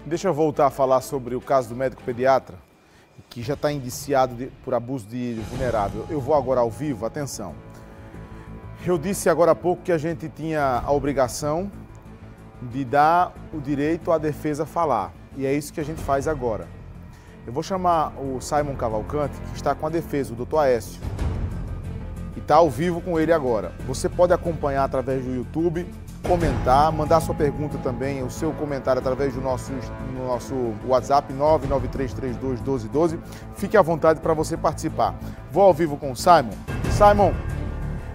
Deixa eu voltar a falar sobre o caso do médico pediatra, que já está indiciado por abuso de vulnerável. Eu vou agora ao vivo, atenção. Eu disse agora há pouco que a gente tinha a obrigação de dar o direito à defesa falar. E é isso que a gente faz agora. Eu vou chamar o Simon Cavalcante, que está com a defesa, o doutor Aécio. E está ao vivo com ele agora. Você pode acompanhar através do YouTube, comentar, mandar sua pergunta também, o seu comentário através do nosso WhatsApp 993321212. Fique à vontade para você participar. Vou ao vivo com o Simon. Simon,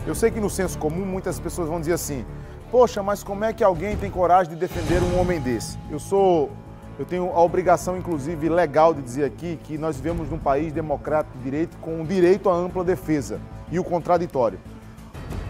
eu sei que no senso comum muitas pessoas vão dizer assim: poxa, mas como é que alguém tem coragem de defender um homem desse? Eu tenho a obrigação, inclusive, legal de dizer aqui que nós vivemos num país democrático de direito com o direito à ampla defesa e o contraditório.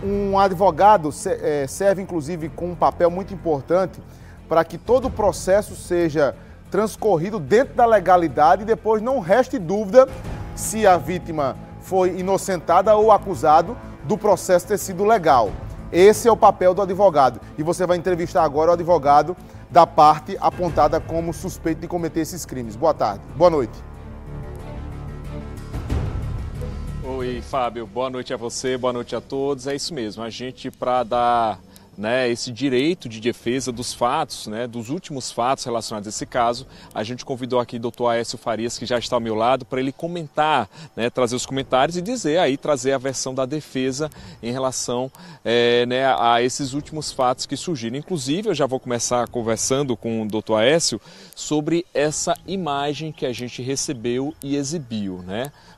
Um advogado serve, inclusive, com um papel muito importante para que todo o processo seja transcorrido dentro da legalidade e depois não reste dúvida se a vítima foi inocentada ou acusado do processo ter sido legal. Esse é o papel do advogado. E você vai entrevistar agora o advogado da parte apontada como suspeito de cometer esses crimes. Boa tarde. Boa noite. Oi, Fábio. Boa noite a você, boa noite a todos. É isso mesmo, a gente, para dar esse direito de defesa dos fatos, dos últimos fatos relacionados a esse caso, a gente convidou aqui o doutor Aécio Farias, que já está ao meu lado, para ele comentar, trazer os comentários e trazer a versão da defesa em relação a esses últimos fatos que surgiram. Inclusive, eu já vou começar conversando com o doutor Aécio sobre essa imagem que a gente recebeu e exibiu,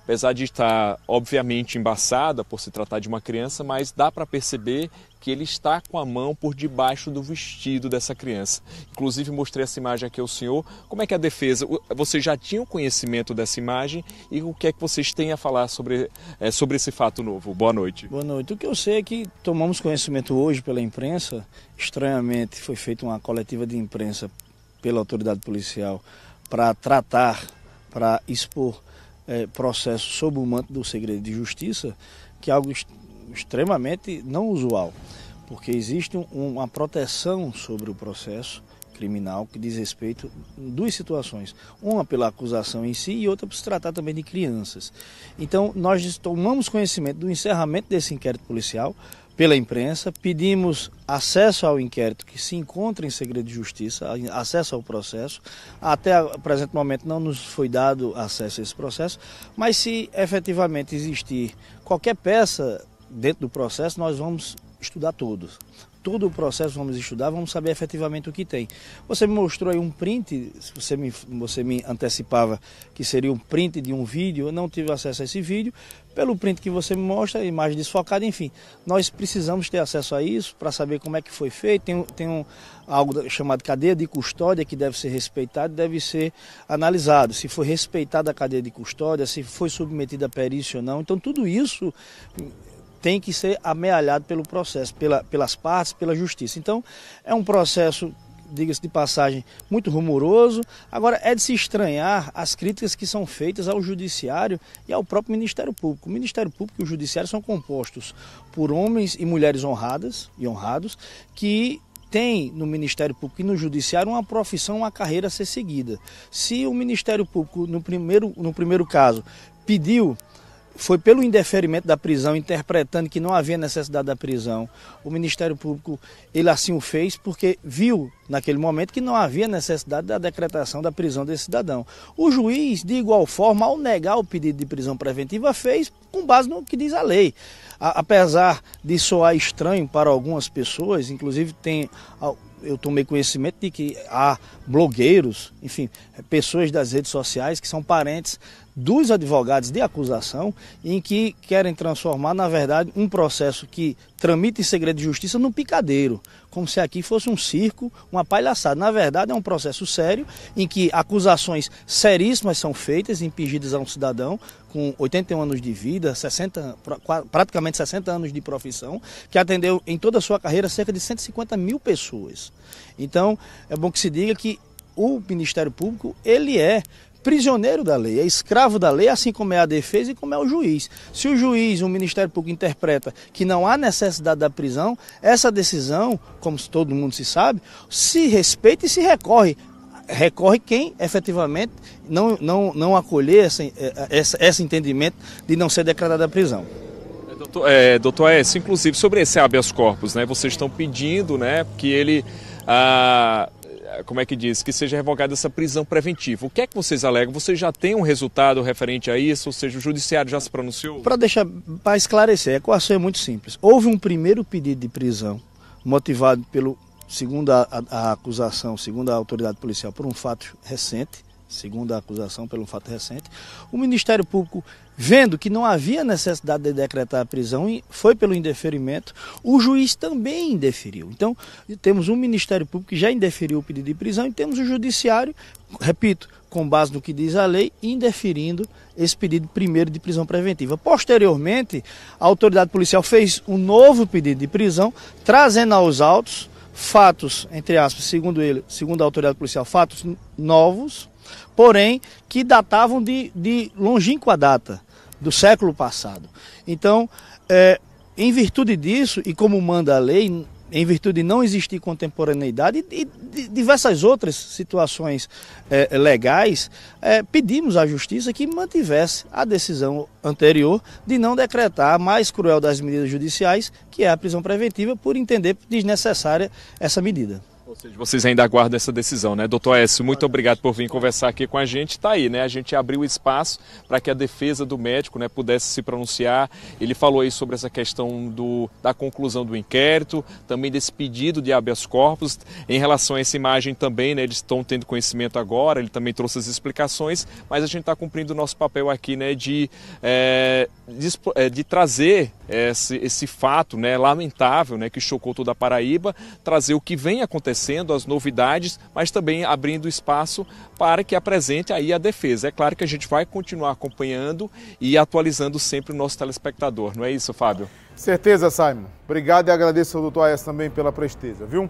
Apesar de estar, obviamente, embaçada por se tratar de uma criança, mas dá para perceber que ele está com a mão por debaixo do vestido dessa criança. Inclusive, mostrei essa imagem aqui ao senhor. Como é que a defesa, vocês já tinham conhecimento dessa imagem e o que é que vocês têm a falar sobre esse fato novo? Boa noite. Boa noite. O que eu sei é que tomamos conhecimento hoje pela imprensa. Estranhamente, foi feita uma coletiva de imprensa pela autoridade policial para tratar, para expor processo sob o manto do segredo de justiça, que é algo extremamente não usual, porque existe uma proteção sobre o processo criminal que diz respeito a duas situações, uma pela acusação em si e outra por se tratar também de crianças. Então nós tomamos conhecimento do encerramento desse inquérito policial pela imprensa, pedimos acesso ao inquérito que se encontra em segredo de justiça, acesso ao processo. Até o presente momento não nos foi dado acesso a esse processo, mas se efetivamente existir qualquer peça dentro do processo, nós vamos estudar todos. Todo o processo vamos estudar, vamos saber efetivamente o que tem. Você me mostrou aí um print, você me antecipava que seria um print de um vídeo, eu não tive acesso a esse vídeo. Pelo print que você me mostra, imagem desfocada, enfim, nós precisamos ter acesso a isso para saber como é que foi feito. Tem algo chamado cadeia de custódia que deve ser respeitado, deve ser analisado. Se foi respeitada a cadeia de custódia, se foi submetida a perícia ou não. Então tudo isso tem que ser amealhado pelo processo, pelas partes, pela justiça. Então, é um processo, diga-se de passagem, muito rumoroso. Agora, é de se estranhar as críticas que são feitas ao Judiciário e ao próprio Ministério Público. O Ministério Público e o Judiciário são compostos por homens e mulheres honradas e honrados que tem no Ministério Público e no Judiciário uma profissão, uma carreira a ser seguida. Se o Ministério Público, no primeiro caso, foi pelo indeferimento da prisão, interpretando que não havia necessidade da prisão. O Ministério Público, ele assim o fez porque viu naquele momento que não havia necessidade da decretação da prisão desse cidadão. O juiz, de igual forma, ao negar o pedido de prisão preventiva, fez com base no que diz a lei. Apesar de soar estranho para algumas pessoas, inclusive eu tomei conhecimento de que há blogueiros, enfim, pessoas das redes sociais que são parentes dos advogados de acusação, em que querem transformar, na verdade, um processo que tramita em segredo de justiça num picadeiro, como se aqui fosse um circo, uma palhaçada. Na verdade, é um processo sério, em que acusações seríssimas são feitas, impingidas a um cidadão com 81 anos de vida, praticamente 60 anos de profissão, que atendeu em toda a sua carreira cerca de 150 mil pessoas. Então, é bom que se diga que o Ministério Público, ele é prisioneiro da lei, é escravo da lei, assim como é a defesa e como é o juiz. Se o juiz, o Ministério Público interpreta que não há necessidade da prisão, essa decisão, como todo mundo se sabe, se respeita e se recorre. recorre quem efetivamente não acolher esse entendimento de não ser decretada a prisão. Doutor Aécio, inclusive sobre esse habeas corpus, né, vocês estão pedindo, né, que ele, como é que diz, que seja revogada essa prisão preventiva. O que é que vocês alegam? Vocês já têm um resultado referente a isso, ou seja, o judiciário já se pronunciou? Para esclarecer, a equação é muito simples. Houve um primeiro pedido de prisão motivado segundo a acusação, segundo a autoridade policial, por um fato recente, segundo a acusação, pelo fato recente. O Ministério Público, vendo que não havia necessidade de decretar a prisão, foi pelo indeferimento, o juiz também indeferiu. Então, temos um Ministério Público que já indeferiu o pedido de prisão e temos o Judiciário, repito, com base no que diz a lei, indeferindo esse pedido primeiro de prisão preventiva. Posteriormente, a autoridade policial fez um novo pedido de prisão, trazendo aos autos fatos, entre aspas, segundo a autoridade policial, fatos novos, porém que datavam de longínqua data, do século passado. Então, em virtude disso, e como manda a lei, em virtude de não existir contemporaneidade e diversas outras situações legais, pedimos à Justiça que mantivesse a decisão anterior de não decretar a mais cruel das medidas judiciais, que é a prisão preventiva, por entender desnecessária essa medida. Ou seja, vocês ainda aguardam essa decisão, né? Doutor Aécio, muito obrigado por vir conversar aqui com a gente. Está aí, né? A gente abriu espaço para que a defesa do médico, né, pudesse se pronunciar. Ele falou aí sobre essa questão da conclusão do inquérito, também desse pedido de habeas corpus. Em relação a essa imagem também, né, eles estão tendo conhecimento agora, ele também trouxe as explicações, mas a gente está cumprindo o nosso papel aqui, né, de trazer esse fato, né, lamentável, né, que chocou toda a Paraíba, trazer o que vem acontecendo, as novidades, mas também abrindo espaço para que apresente aí a defesa. É claro que a gente vai continuar acompanhando e atualizando sempre o nosso telespectador, não é isso, Fábio? Certeza, Simon. Obrigado e agradeço ao doutor Aécio também pela presteza, viu?